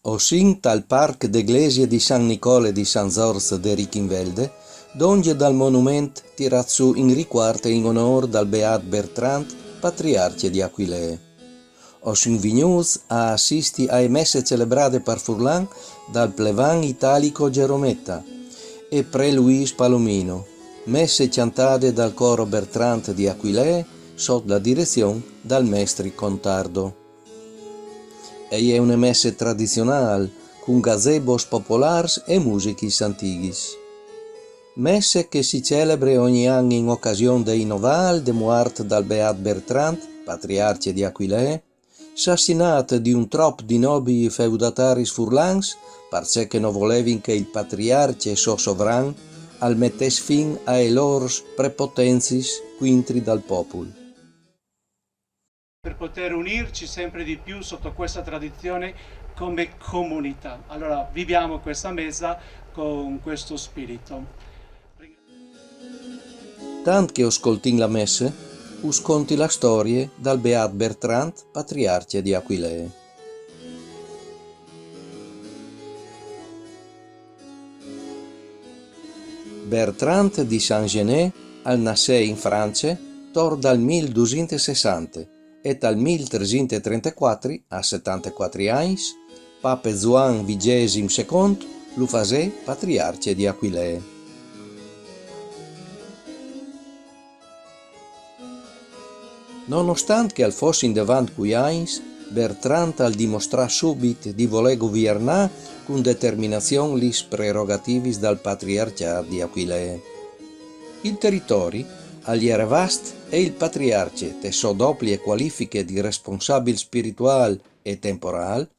Osint al Parc d'Eglesie di San Nicole di San Zors de Richinvelde, donde dal monument tirat su in riquarte in onor dal Beat Bertrand, patriarche di Aquilee. Osin vignus a assisti ai messe celebrate per Furlan dal plevan italico Gerometta e pre Luis Palomino, messe cantate dal coro Bertrand di Aquilee sotto la direzione dal mestri Contardo. E è una messe tradizionale con gazebos popolars e musichis antichis. Messe che si celebre ogni anno in occasione dei Noval de Muart dal Beat Bertrand, patriarche di Aquilee, assassinate di un trop di nobili feudataris furlans, parce che non volevin che il patriarche so sovran al mettes fin ai loro prepotenzis quintri dal popolo. Per poter unirci sempre di più sotto questa tradizione come comunità. Allora viviamo questa messa con questo spirito. Tant che ascoltin la messe, usconti la storia dal Beat Bertrand, patriarche di Aquilee. Bertrand di Saint-Genès al nassè in Francia tor dal 1260 e dal 1334 a 74 anni Pape Juan XXII lo fasè patriarche di Aquilee. Nonostante che al fosse in davanti quei anni, Bertrand al dimostrare subito di voler governare con determinazione le prerogativi dal patriarcato di Aquilee. Il territorio, agli era vast e il patriarca, te so doppie qualifiche di responsabile spirituale e temporale,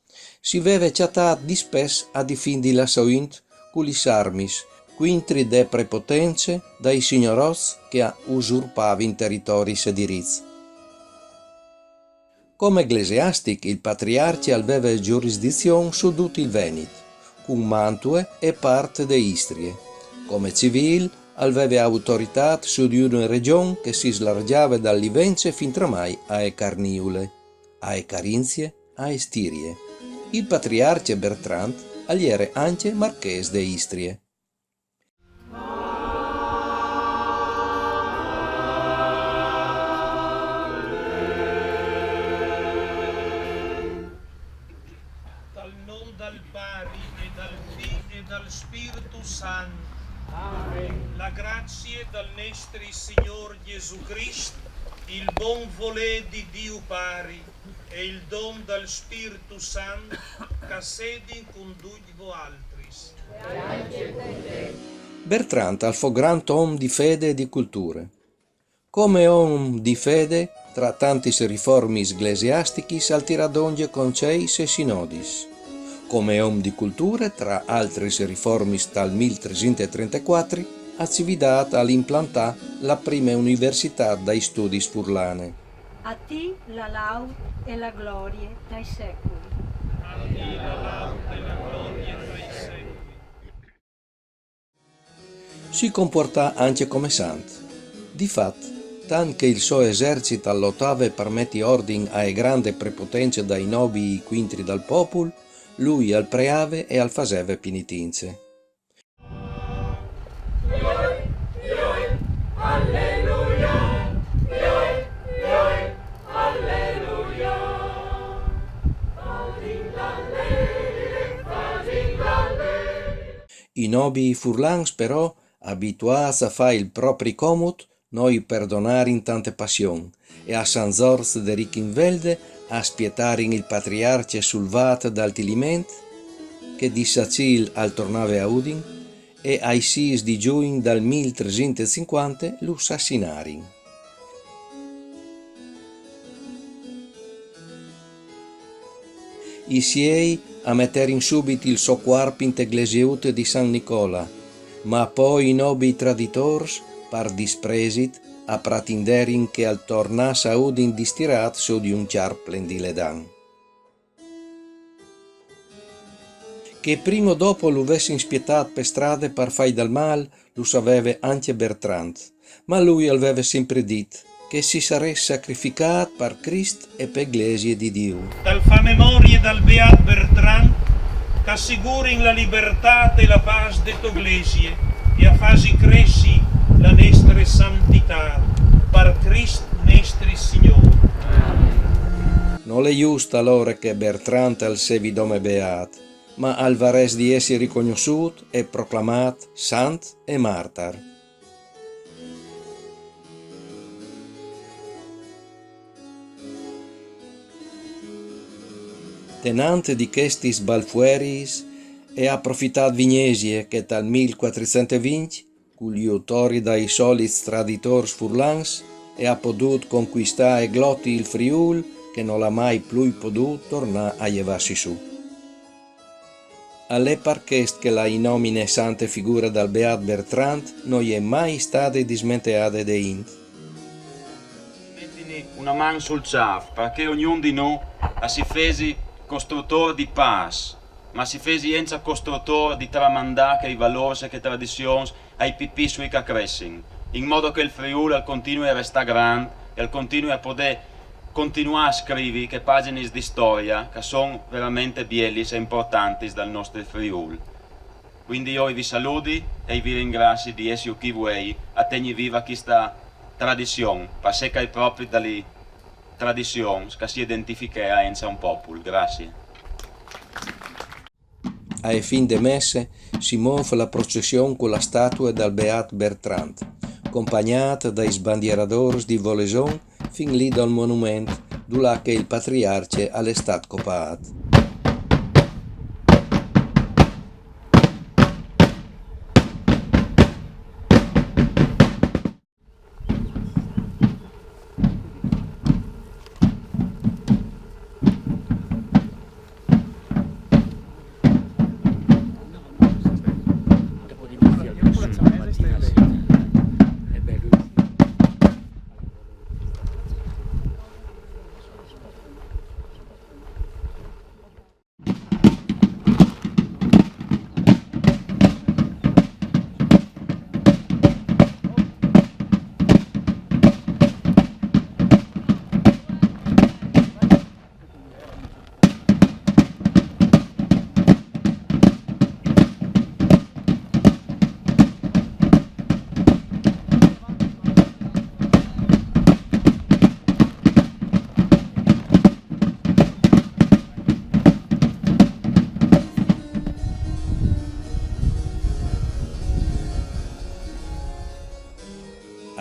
si veve chattato di spes a difendere la soint con le armis, quintri de prepotenze dai signoros che usurpavano territori sedirizi. Come ecclesiastico, il patriarca aveva giurisdizione su tutto il Veneto, con Mantue e parte de Istrie. Come civile, aveva autorità su di una regione che si slargiava dall'Ivenze fin tramai a Carniule, a Carinzie, a Stirie. Il patriarca Bertrand agli era anche marchese de Istrie. Dal nome del Padre e dal Figlio e dal Spirito Santo. Amen. La grazia del nostro Signore Gesù Cristo, il buon volere di Dio Pari e il don del Spirito Santo che sedi con tutti voi altri. Bertrand al fu gran uomo di fede e di culture. Come uomo di fede, tra tanti riformi ecclesiastici saltirà donge conceis e sinodis. Come uomo di culture, tra altri riformi dal 1334, ha cividato all'implantare la prima università dai studi furlane. A ti la laude e la gloria dai secoli. A te la laude e la gloria dai secoli. Si comporta anche come santo. Difatti, tant che il suo esercito lottava per mettere ordine alle grandi prepotenze dai nobili quintri dal popolo, lui al preave e al faseve penitenze. I nobili furlans però, abituati a fare il proprio comodo, noi perdonare in tante passioni, e a San Zors de Richinvelde a spietare il patriarca sulvat dal Tiliment, che di Sacil al tornave a Udin, e ai 6 di giugno dal 1350 lo assassinarin. I siei a mettere in subito il suo corpo in ecclesiute di San Nicola, ma poi i nobili traditors, par dispresit, a pratinderin che al tornas a Udin distirat su di un ciarplen di ledan. Che prima o dopo lo avesse inspietato per strade per fai del mal, lo sapeva anche Bertrand, ma lui aveva sempre detto che si sarebbe sacrificato per Cristo e per l'Eglise di Dio. Dal fa memoria dal Beat Bertrand, che assicurino la libertà e la pace de tua Iglesia e a fasi cresci la nostra santità per Cristo nostro Signore. Non è giusto allora che Bertrand al sevi nome beat, ma al vares di essere riconosciuto e proclamato sant e martar. Tenante di questi sbalfueris e approfittato Vignesie che dal 1420, con gli autori dai soliti traditors furlans, e ha potuto conquistare e glotti il Friul che non l'ha mai più potuto tornare a llevarsi su. All'è per questo che la inomine sante figura del Beat Bertrand non è mai stata dismenteata da int. Mettini una mano sul ciaf perché ognuno di noi si fesi costruttore di pace, ma si fesi enza costruttore di tramandare i valori e le tradizioni ai pipì sui che crescono, in modo che il Friuli continui a restare grande e continui a poter continuare a scrivere che pagine di storia che sono veramente belli e importanti dal nostro Friuli. Quindi io vi saluto e vi ringrazio di essere qui voi a tenere viva questa tradizione, perché è proprio dalle tradizioni che si identifica in un popolo. Grazie. Ai fin de messe si muove la processione con la statua del Beat Bertrand, accompagnata dai sbandieradores di Voleson fin lì dal monumento dove che il patriarca è stato copato.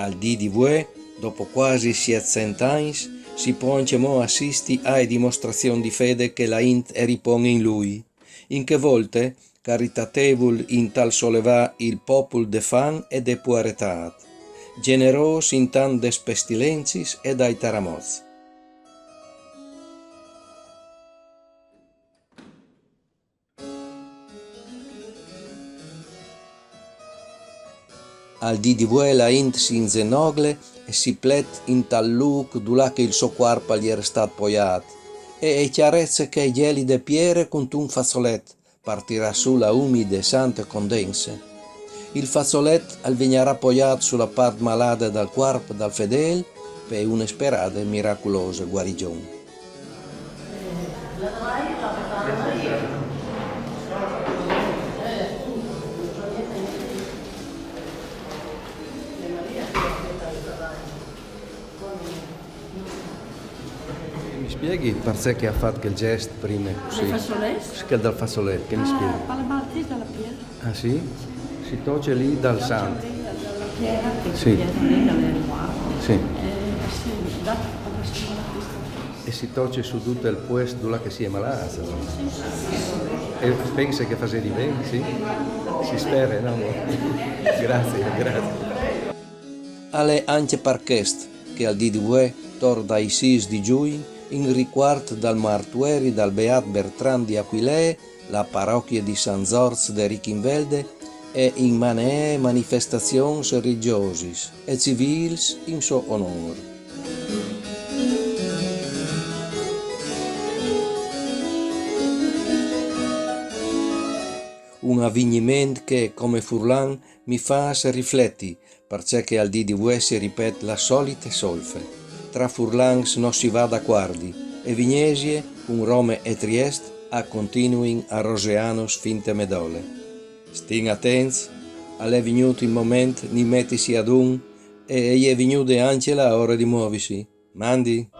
Al dì di voi, dopo quasi 700 anni, si può assisti a dimostrazioni di fede che la int ripone in lui, in che volte caritatevol in tal sollevà il popolo de fan e de pueretat, generos in tant des pestilenzis e dai taramoz. Al dì di voi la int si inzenogle e si plet in tal luc dula che il suo corpo gli era stato poiato, e chiarezza che gli de piere con un fazzolet partirà sulla umide sante condense. Il fazzolet venirà appoggiato sulla parte malata del corpo del fedele per una sperata e miracolosa guarigione. Mi spieghi perché ha fatto quel gesto prima così? Il fazzoletto? Che dal fazzoletto, che mi spieghi? Per la malattia della pietra. Ah sì? Si toglie lì dal santo. Dalla pietra, che Sì. pietra lì dalle riguardo. Sì. Sì, da questa malattia. E si toglie su tutto il puesto dove che si è malato. E pensa che facevi bene, sì? Si spera, no? Grazie, grazie. Alle anche per questo che al dì di voi torna dai 6 di giugno in riguardo dal martueri dal Beat Bertrand di Aquilee, la parrocchia di San Zorz de Richinvelde, e in manee manifestazioni religiose e civili in suo onore. Un avvenimento che, come Furlan, mi fa rifletti, perché al dì di voi si ripete la solita solfe. Tra Furlans non si va d'accordi, e Vignesie, con Rome e Trieste, a continuing a Roseanus finte medole. Stin attents, all'è venuto il momento di mettersi ad un, e è venuto anche la ora di muoversi. Mandi!